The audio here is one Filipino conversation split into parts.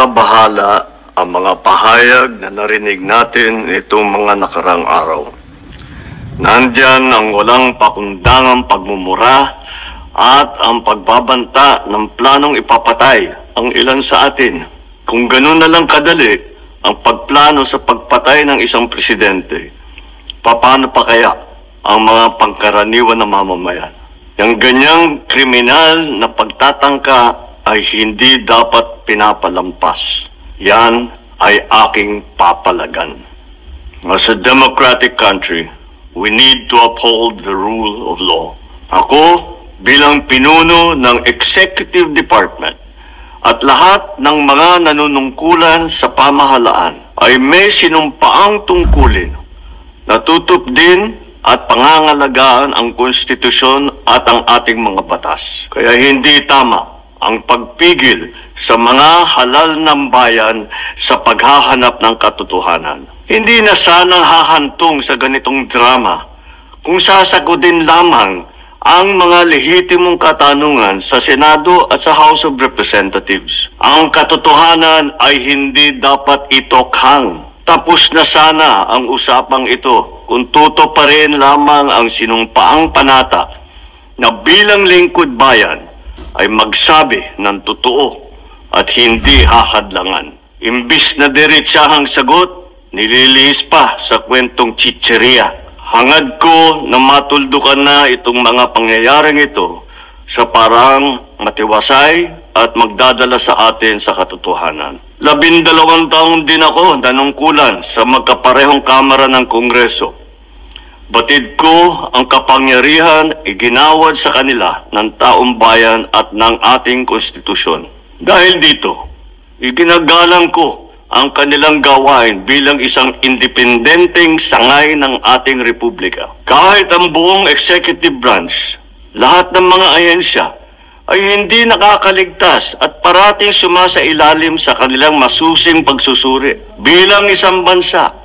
nakakabahala ang mga pahayag na narinig natin itong mga nakarang araw. Nandyan ang walang pakundangang pagmumura at ang pagbabanta ng planong ipapatay ang ilan sa atin. Kung ganun na lang kadali ang pagplano sa pagpatay ng isang presidente, paano pa kaya ang mga pangkaraniwan na mamamayan? Yung ganyang kriminal na pagtatangka ay hindi dapat pinapalampas. Yan ay aking papalagan. As a democratic country, we need to uphold the rule of law. Ako, bilang pinuno ng Executive Department at lahat ng mga nanunungkulan sa pamahalaan ay may sinumpaang tungkulin na tutupdin at pangangalagaan ang konstitusyon at ang ating mga batas. Kaya hindi tama ang pagpigil sa mga halal ng bayan sa paghahanap ng katotohanan. Hindi na sana hahantong sa ganitong drama kung sasagutin lamang ang mga lehitimong katanungan sa Senado at sa House of Representatives. Ang katotohanan ay hindi dapat itokhang. Tapos na sana ang usapang ito kung tutuparin lamang ang sinumpaang panata na bilang lingkod bayan ay magsabi ng totoo at hindi hahadlangan. Imbis na diretsahang sagot, nililihis pa sa kwentong chicheria. Hangad ko na matuldukan na itong mga pangyayaring ito sa parang matiwasay at magdadala sa atin sa katotohanan. 12 taon din ako nanungkulan sa magkaparehong kamara ng Kongreso. Batid ko ang kapangyarihan iginawad sa kanila ng taong bayan at ng ating konstitusyon. Dahil dito, iginagalang ko ang kanilang gawain bilang isang independenteng sangay ng ating republika. Kahit ang buong executive branch, lahat ng mga ahensya ay hindi nakakaligtas at parating sumasailalim sa kanilang masusing pagsusuri. Bilang isang bansa,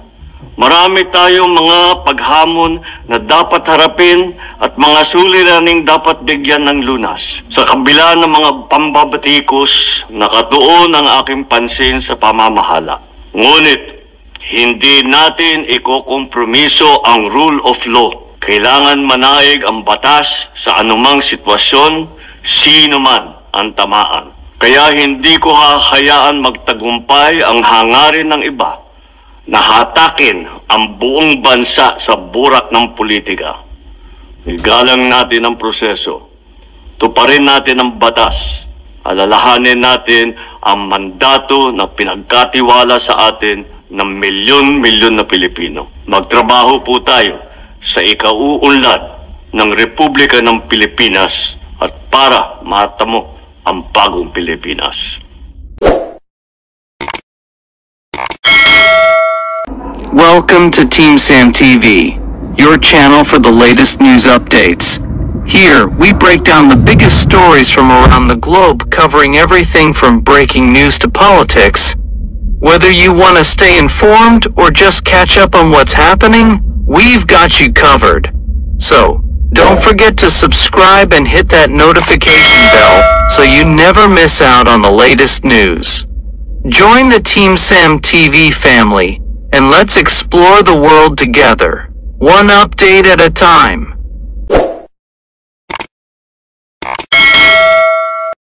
marami tayong mga paghamon na dapat harapin at mga suliraning dapat bigyan ng lunas. Sa kabila ng mga pambabatikos, nakatuon ang aking pansin sa pamamahala. Ngunit, hindi natin ikokompromiso ang rule of law. Kailangan manaig ang batas sa anumang sitwasyon, sino man ang tamaan. Kaya hindi ko hahayaan magtagumpay ang hangarin ng iba na hatakin ang buong bansa sa burak ng politika. Igalang natin ang proseso. Tuparin natin ang batas. Alalahanin natin ang mandato na pinagkatiwala sa atin ng milyon-milyon na Pilipino. Magtrabaho po tayo sa ikauunlad ng Republika ng Pilipinas at para matamo ang bagong Pilipinas. Welcome to Team Sam TV, your channel for the latest news updates. Here, we break down the biggest stories from around the globe, covering everything from breaking news to politics. Whether you want to stay informed or just catch up on what's happening, we've got you covered. So, don't forget to subscribe and hit that notification bell so you never miss out on the latest news. Join the Team Sam TV family, and let's explore the world together, one update at a time.